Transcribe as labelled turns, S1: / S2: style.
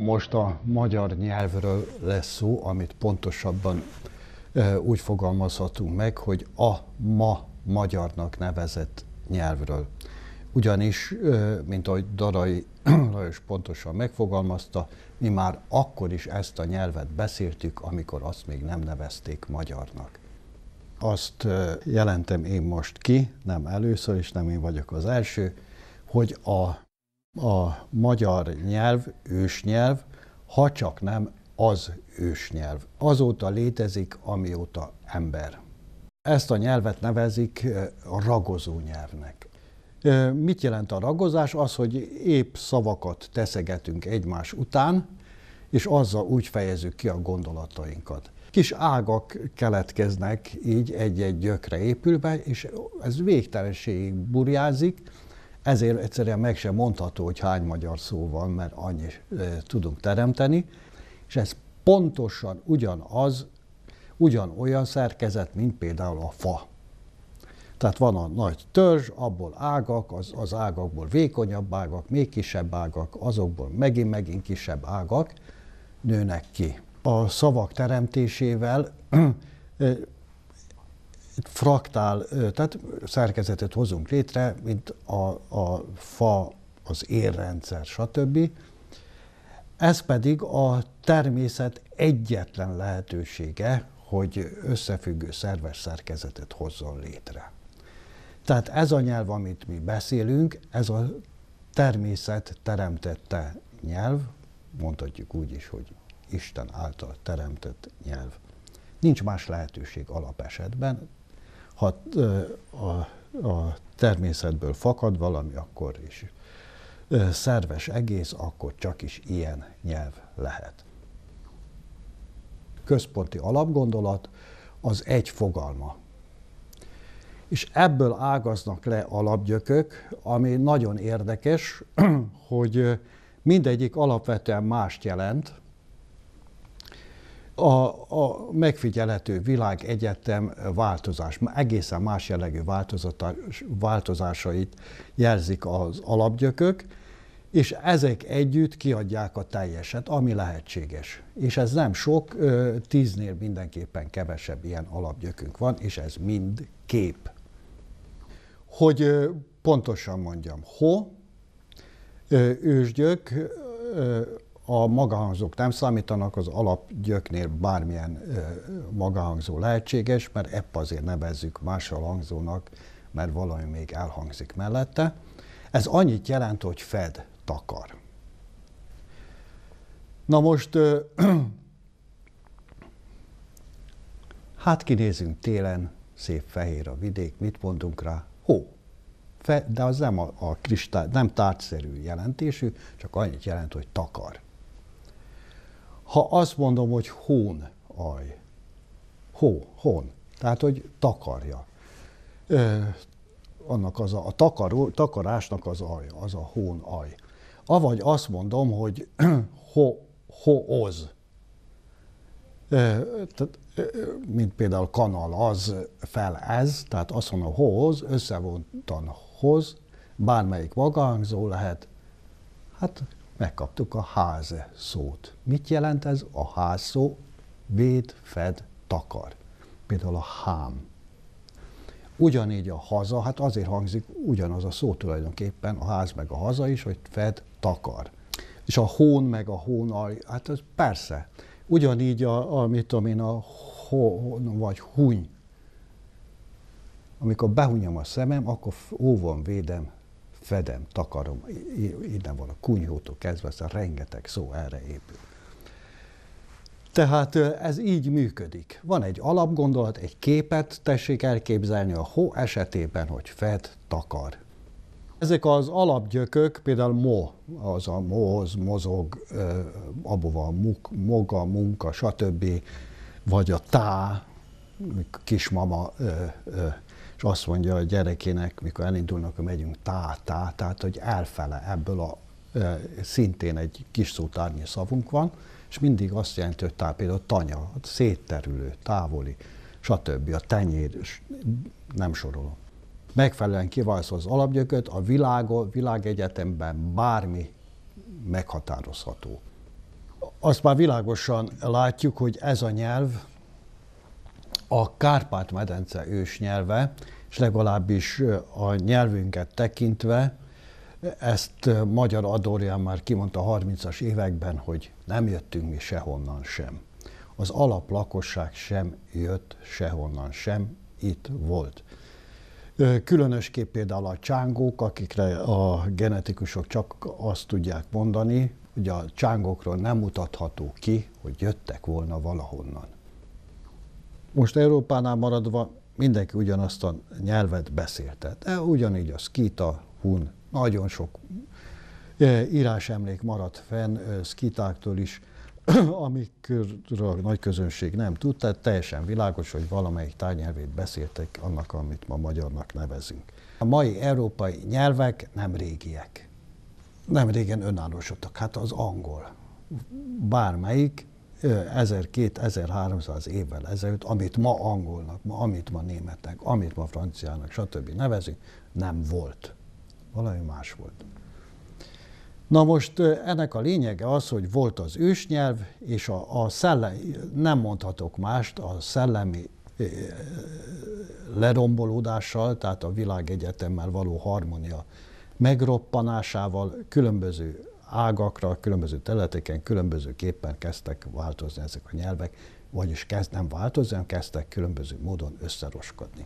S1: Most a magyar nyelvről lesz szó, amit pontosabban úgy fogalmazhatunk meg, hogy a ma magyarnak nevezett nyelvről. Ugyanis, mint ahogy Darai Lajos pontosan megfogalmazta, mi már akkor is ezt a nyelvet beszéltük, amikor azt még nem nevezték magyarnak. Azt jelentem én most ki, nem először, és nem én vagyok az első, hogy a magyar nyelv, ősnyelv, ha csak nem az ősnyelv. Azóta létezik, amióta ember. Ezt a nyelvet nevezik ragozó nyelvnek. Mit jelent a ragozás? Az, hogy épp szavakat teszegetünk egymás után, és azzal úgy fejezzük ki a gondolatainkat. Kis ágak keletkeznek így egy-egy gyökre épülve, és ez végtelenségig burjázik, ezért egyszerűen meg sem mondható, hogy hány magyar szó van, mert annyi tudunk teremteni, és ez pontosan ugyanolyan szerkezet, mint például a fa. Tehát van a nagy törzs, abból ágak, az ágakból vékonyabb ágak, még kisebb ágak, azokból megint kisebb ágak nőnek ki. A szavak teremtésével fraktál, tehát szerkezetet hozunk létre, mint a fa, az érrendszer, stb. Ez pedig a természet egyetlen lehetősége, hogy összefüggő szerves szerkezetet hozzon létre. Tehát ez a nyelv, amit mi beszélünk, ez a természet teremtette nyelv, mondhatjuk úgy is, hogy Isten által teremtett nyelv. Nincs más lehetőség alapesetben. Ha a természetből fakad valami, akkor is szerves egész, akkor csak is ilyen nyelv lehet. Központi alapgondolat az egy fogalma. És ebből ágaznak le alapgyökök, ami nagyon érdekes, hogy mindegyik alapvetően mást jelent. A megfigyelhető világegyetem egészen más jellegű változásait jelzik az alapgyökök, és ezek együtt kiadják a teljeset, ami lehetséges. És ez nem sok, 10-nél mindenképpen kevesebb ilyen alapgyökünk van, és ez mind kép. Hogy pontosan mondjam, ősgyök, a magahangzók nem számítanak, az alapgyöknél bármilyen magahangzó lehetséges, mert épp azért nevezzük máshol hangzónak, mert valami még elhangzik mellette. Ez annyit jelent, hogy fed, takar. Na most, hát kinézünk télen, szép fehér a vidék, mit mondunk rá? Hó. De az nem a kristály, nem tárgyszerű jelentésű, csak annyit jelent, hogy takar. Ha azt mondom, hogy hón, aj, hón, tehát, hogy takarja. Annak a takarásnak az aj, az a hón, aj. Avagy azt mondom, hogy hooz. Mint például kanal az fel ez, tehát azt mondom, hooz, összevontan hoz, bármelyik magahangzó lehet, hát megkaptuk a ház szót. Mit jelent ez? A ház szó véd, fed, takar. Például a hám. Ugyanígy a haza, hát azért hangzik ugyanaz a szó tulajdonképpen, a ház meg a haza is, hogy fed, takar. És a hón meg a hónaj, hát ez persze. Ugyanígy mit tudom én, a hón vagy huny. Amikor behunyom a szemem, akkor óvon védem, fedem, takarom. Innen van a kunyhótól kezdve, ez a rengeteg szó erre épül. Tehát ez így működik. Van egy alapgondolat, egy képet tessék elképzelni a hó esetében, hogy fed, takar. Ezek az alapgyökök, például az a moz, mozog, abból van moga, munka, stb. Vagy a tá, kismama, és azt mondja a gyerekének, mikor elindulnak, hogy megyünk tá, tehát hogy elfele ebből szintén egy kis szótárnyi szavunk van, és mindig azt jelenti, hogy például tanya, szétterülő, távoli, stb. A tenyér, nem sorolom. Megfelelően kiválasztva az alapgyököt, a világegyetemben bármi meghatározható. Azt már világosan látjuk, hogy ez a nyelv a Kárpát-medence ősnyelve, és legalábbis a nyelvünket tekintve, ezt Magyar Adorján már kimondta a 30-as években, hogy nem jöttünk mi sehonnan sem. Az alaplakosság sem jött sehonnan sem, itt volt. Különösképp például a csángók, akikre a genetikusok csak azt tudják mondani, hogy a csángókról nem mutatható ki, hogy jöttek volna valahonnan. Most Európánál maradva mindenki ugyanazt a nyelvet beszélte. De ugyanígy a szkíta, hun, nagyon sok írásemlék maradt fenn szkitáktól is, amikről a nagy közönség nem tud, tehát teljesen világos, hogy valamelyik tájnyelvét beszéltek annak, amit ma magyarnak nevezünk. A mai európai nyelvek nem régiek. Nem régen önállósodtak. Hát az angol. Bármelyik 1200-1300 évvel ezelőtt, amit ma angolnak, amit ma németnek, amit ma franciának, stb. Nevezünk, nem volt. Valami más volt. Na most ennek a lényege az, hogy volt az ősnyelv, és a szellemi, nem mondhatok mást, a szellemi lerombolódással, tehát a világegyetemmel való harmónia megroppanásával különböző ágakra, különböző területeken különbözőképpen kezdtek változni ezek a nyelvek, vagyis nem változni, hanem kezdtek különböző módon összeroskodni.